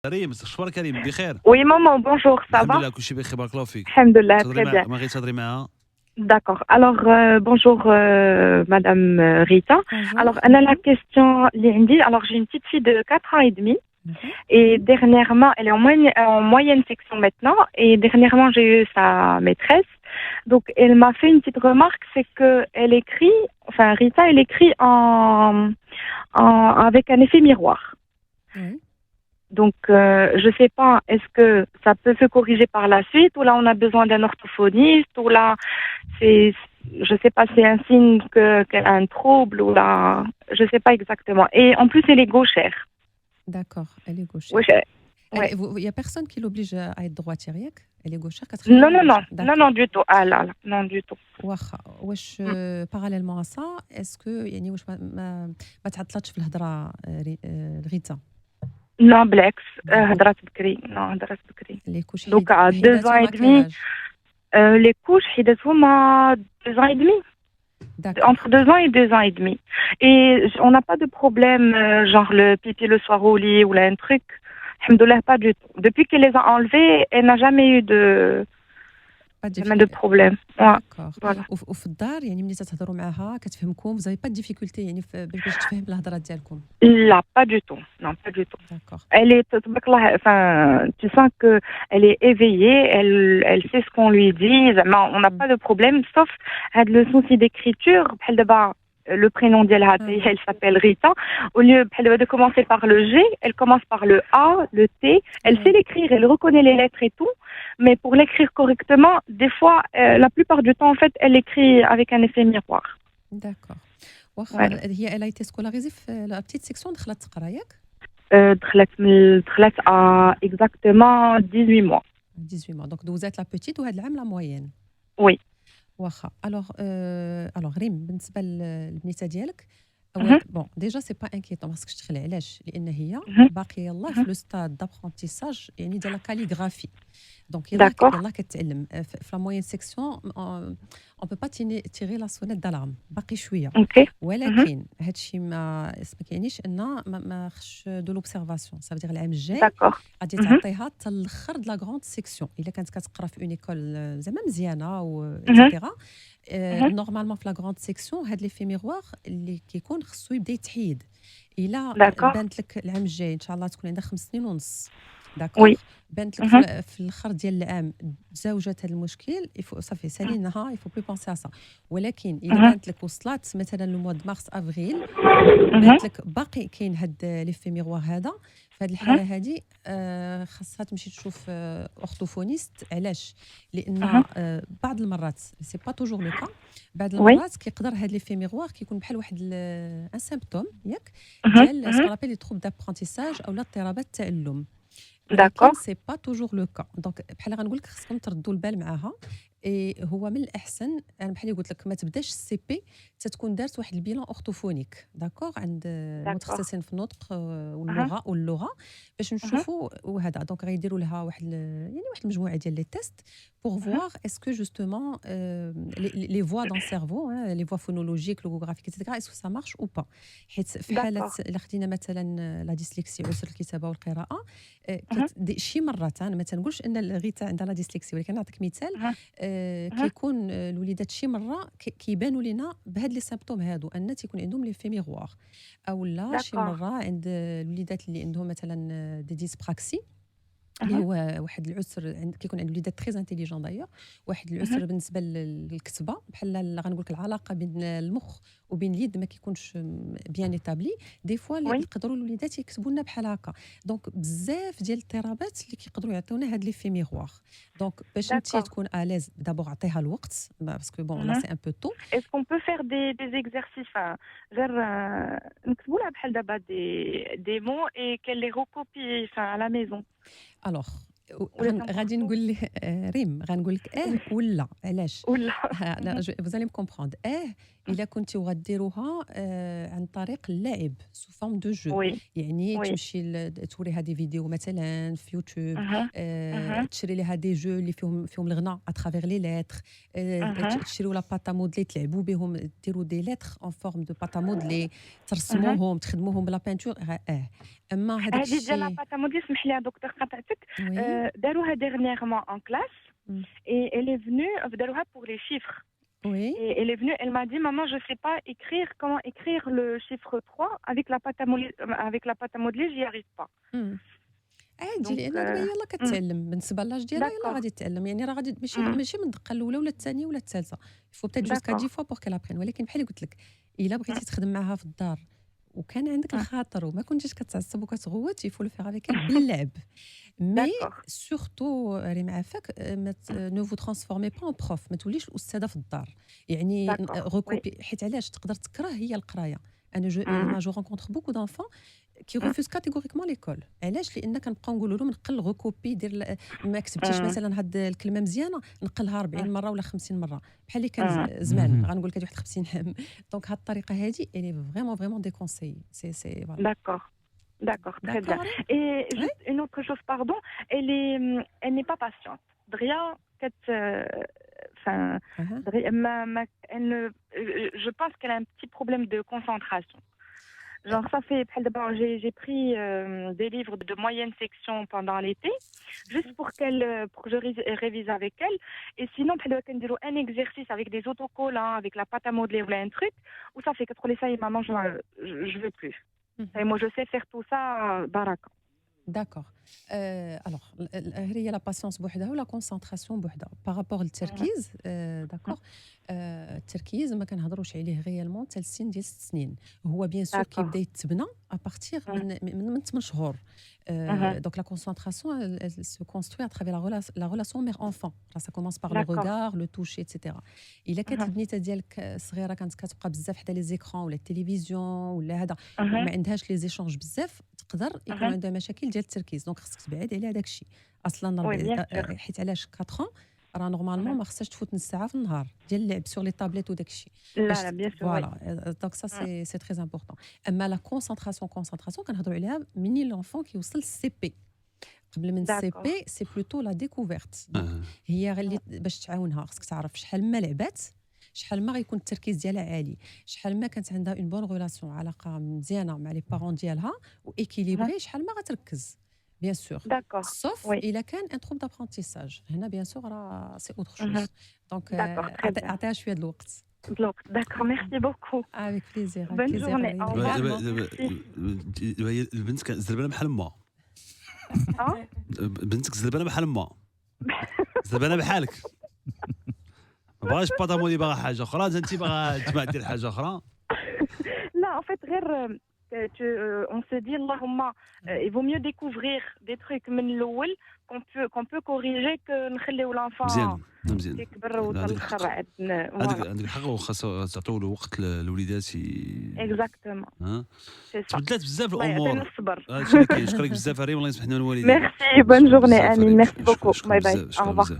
كريم، شخبارك كريم بخير؟ Oui, maman, bonjour, ça الحمد va? لله كلشي بخير بارك الله فيك. Alhamdulillah, تهضري très مع bien. ما غير تهضري معاها؟ D'accord. Alors, bonjour, Madame Rita. Bonjour. Alors, elle a la question, Lindy. Alors, j'ai une petite fille de 4 ans et demi. Mhm. Et dernièrement, elle est en moyenne section maintenant. Et dernièrement, j'ai eu sa maîtresse. Donc, elle m'a fait une petite remarque, c'est que elle écrit, enfin, Rita, elle écrit avec un effet miroir. Oui. Donc, je sais pas, est-ce que ça peut se corriger par la suite ou là on a besoin d'un orthophoniste ou là c'est, je sais pas, c'est un signe qu'elle a un trouble ou là, je sais pas exactement. Et en plus, elle est gauchère. D'accord, elle est gauchère. Ouais, ouais. Il n'y a personne qui l'oblige à être droitière, ياك? Elle est gauchère, Non, non, non, D'accord. non, non du tout. Ah là, là, non du tout. واخا واش parallèlement à ça est-ce que يعني واش ما تعطلتش في الهضره ريتا Non, بالعكس هضرات بكري. Non, هضرات بكري. les couches Donc à 2 ans et demi, les couches حيدتهم à 2 ans et demi. Entre 2 ans et 2 ans et demi. Et on n'a pas de problème, genre le pipi le soir au lit ou là un truc. Alhamdoulilah, pas du tout. Depuis qu'elle les a enlevés, elle n'a jamais eu de problème. D'accord. Voilà. وفي الدار يعني ملي تتهضروا معاها كتفهمكم vous avez pas de difficulté يعني باش تفهم الهضره ديالكم Là, pas du tout. Non, pas du tout. D'accord. Elle est, enfin, tu sens que elle est éveillée, elle sait ce qu'on lui dit. On n'a pas de problème, sauf le souci d'écriture. Le prénom d'elle, elle s'appelle Rita. Au lieu de commencer par le G, elle commence par le A, le T. Elle sait l'écrire, elle reconnaît les lettres et tout. Mais pour l'écrire correctement, des fois, la plupart du temps, en fait, elle écrit avec un effet miroir. D'accord. Elle a été scolarisée في la petite section دخلت تقرا ياك؟ دخلت à exactement 18 mois. 18 mois. Donc دوزات la petite وهاد العام la moyenne. Oui. واخا. Alors ريم بالنسبه للبنيته ديالك bon déjà c'est pas inquiétant parce que تخلع علاش لان هي باقيه يلاه في لو ستاد دابرونتيساج يعني ديال لا كاليغرافي دونك يلاه كتعلم في لا موين سيكسيون on peut pas tirer la sonnette d'alarme باقي شويه ولكن هادشي ما كيعنيش ان ما خش دو لوبسيرفاسيون ça veut dire العام الجاي غادي تعطيها حتى الاخر د لا غروند سيكسيون الا كانت كتقرا في اون ايكول زعما مزيانه و ايتترا نورمالمون في لا غروند سيكسيون هاد لي في ميغوار اللي كيكون خصو يبدا يتحيد الا بانت لك العام الجاي ان شاء الله تكون عندها 5 سنين ونص داكوغ بانت لك في الاخر ديال العام تزاوجت هذا المشكل صافي سالينها يفو بلو بونسي على وولكن الا بانت لك وصلت مثلا لو موا د مارس افريل بانت لك باقي كاين هاد لي في ميغوار هذا في هذه الحاله هذه خاصها تمشي تشوف اورتوفونيست علاش لان بعض المرات سي با توجور لو كا بعض المرات كيقدر هاد لي في ميغوار كيكون بحال واحد ان سيمبتوم ياك ديال سكون ابل لي تروب دابرونتيساج او اضطرابات التعلم ولكن سي با توجور لو كا دونك بحال غنقول لك خصكم تردوا البال معاها هو من الاحسن انا بحال قلت لك ما تبداش السي بي تتكون دارت واحد البيلان اورتوفونيك داكوغ عند المتخصصين في النطق واللغه باش نشوفوا وهذا دونك غيديروا لها واحد واحد المجموعه ديال لي تيست pour voir est-ce que justement les voix dans le cerveau les voix phonologiques logographiques etc est-ce que ça marche ou pas حيت في حاله الا خدينا مثلا لا ديسلكسي عسر الكتابه والقراءه شي مرات انا ما تنقولش ان الغيتا عندها لا ديسلكسي ولكن نعطيك مثال كيكون الوليدات شي مره كيبانوا لينا بهاد لي سيمبتوم هادو ان تيكون عندهم لي في ميغوار او لا شي مره عند الوليدات اللي عندهم مثلا دي ديسبراكسي اللي هو واحد العسر كيكون عند الوليدات تري انتيليجون دايوغ واحد العسر بالنسبه للكتابه بحال غنقول لك العلاقه بين المخ وبين اليد ما كيكونش بيان ايتابلي دي فوا اللي يقدروا الوليدات يكتبوا لنا بحال هكا دونك بزاف ديال الاضطرابات اللي كيقدروا يعطيونا هاد لي في ميغوار دونك باش انت تكون اليز دابور عطيها الوقت باسكو بون لا سي ان بو تو est-ce qu'on peut faire des exercices غير نكتبوا لها بحال دابا des mots et qu'elle les recopie à la maison alors ولا غادي نقول لك ريم غنقول لك ولا علاش ولا لا vous allez me comprendre الا كنتي وغديروها عن طريق اللعب سو فورم دو جو وي يعني وي تمشي توريها دي فيديو مثلا في يوتيوب اها تشري لها دي جو اللي فيهم الغناء اترافير لي لتر اها تشريو لا باتا مودلي تلعبوا بهم ديروا دي لتر اون فورم دو باتا مودلي اها ترسموهم تخدموهم بلا بانتور اما هذاك هذه ديال الشيء لاباتا مودي اسمح لي يا دكتور قطعتك وي داروها dernièrement en classe Mm. et elle est venue داروها pour les chiffres وي et elle est venue elle m'a dit maman je sais pas écrire comment écrire le chiffre 3 avec la pâte à modeler j'y arrive pas مم. عادي donc لان دابا هي يلاه كتعلم بالنسبه لاج ديالها يلاه d'accord غادي تتعلم يعني راه غادي ماشي من الدقه الاولى ولا الثانيه ولا الثالثه يفو بتات جوسكا 10 d'accord فوا بور كيل ابرين ولكن بحال اللي قلت لك الا بغيتي تخدم معاها في الدار وكان عندك الخاطر وما كنتيش كتعصب وكتغوت يفو لو فيغ افيك باللعب مي d'accord سورتو ريم عافاك نو فو ترانسفورمي با اون بروف ما توليش الاستاذه في الدار يعني d'accord oui ريكوبي حيت علاش تقدر تكره هي القرايه انا جو رونكونتر بوكو دانفون كي ريفوز كاتيغوريكمون ليكول علاش لان كنبقاو نقولوا لهم نقل ريكوبي دير ما كتبتيش مثلا هاد الكلمه مزيانه نقلها 40 مره ولا 50 مره بحال اللي كان زمان غنقول لك هاد واحد 50 عام دونك هاد الطريقه هادي الي فريمون ديكونساي سي فوالا d'accord d'accord très bien داكور et وي juste une autre chose pardon elle n'est pas patiente Dria enfin اها elle ne je pense qu'elle a un petit problème de concentration. Genre ça fait j'ai pris des livres de moyenne section pendant l'été juste pour que je révise avec elle et sinon un exercice avec des autocollants avec la pâte à modeler ou un truc où ça fait que pour les ça et maman je veux plus et moi je sais faire tout ça baraka. داكوغ الوغ هي لا باسيونس بوحدها ولا كونسونطراسيون بوحدها بارابور للتركيز داكوغ التركيز ما كنهضروش عليه غيالمون حتى للسن ديال 6 سنين هو بيان سور d'accord كيبدا يتبنى ابارتيغ من 8 شهور دونك لا كونسونطراسيون se construit à travers la relation mère-enfant. Ça commence par le d'accord regard, le toucher, etc. إلا كانت البنيته ديالك صغيره كانت كتبقى بزاف حدا لي زيكران ولا التلفزيون ولا هذا وما عندهاش لي زيشونج بزاف تقدر يكون عندها مشاكل ديال التركيز دونك خصك تبعد على هذاك الشيء اصلا oui bien sûr حيت علاش 4 راه نورمالمون ما خصهاش تفوت نص ساعه في النهار ديال اللعب سور لي تابليت وداك الشيء باش لا bien sûr oui فوالا دونك سا سي تري امبورطون اما لا كونسونطراسيون كنهضروا عليها مني لونفون كيوصل للسي بي قبل من السي d'accord بي سي بلوتو لا ديكوفيرت دونك هي غير اللي باش تعاونها خصك تعرف شحال ما لعبات شحال ما غيكون التركيز ديالها عالي شحال ما كانت عندها اون بون ريلاسيون علاقه مزيانه مع لي بارون ديالها وايكيليبري شحال ما غتركز بيان سور d'accord سوف oui الا كان ان تروب دابرونتيساج هنا بيان سور راه سي اوتر شوز دونك d'accord très bien عطيها شويه د الوقت d'accord merci beaucoup افيك بليزير bonne journée au revoir merci البنت كانت زربانه بحال امها اه بنتك زربانه بحال امها زربانه بحالك ما بغاش باتامولي باغا حاجه اخرى انت باغا تبع دير حاجه اخرى là en fait غير on se dit Allahumma il vaut mieux découvrir des trucs من الاول qu'on peut corriger que نخليو l'enfant مزيان يكبر وتالاخر عندك الحق وخاص تعطيو له وقت للوليدات exactement ها c'est ça تبدلات بزاف الله الامور يعطينا الصبر هادشي اللي كاين شكرا لك بزاف ريم الله يسمح لنا والوالدين merci bonne journée بزاف Amine ريم. merci beaucoup شكرا bye bye بزاف، au شكرا revoir بزاف.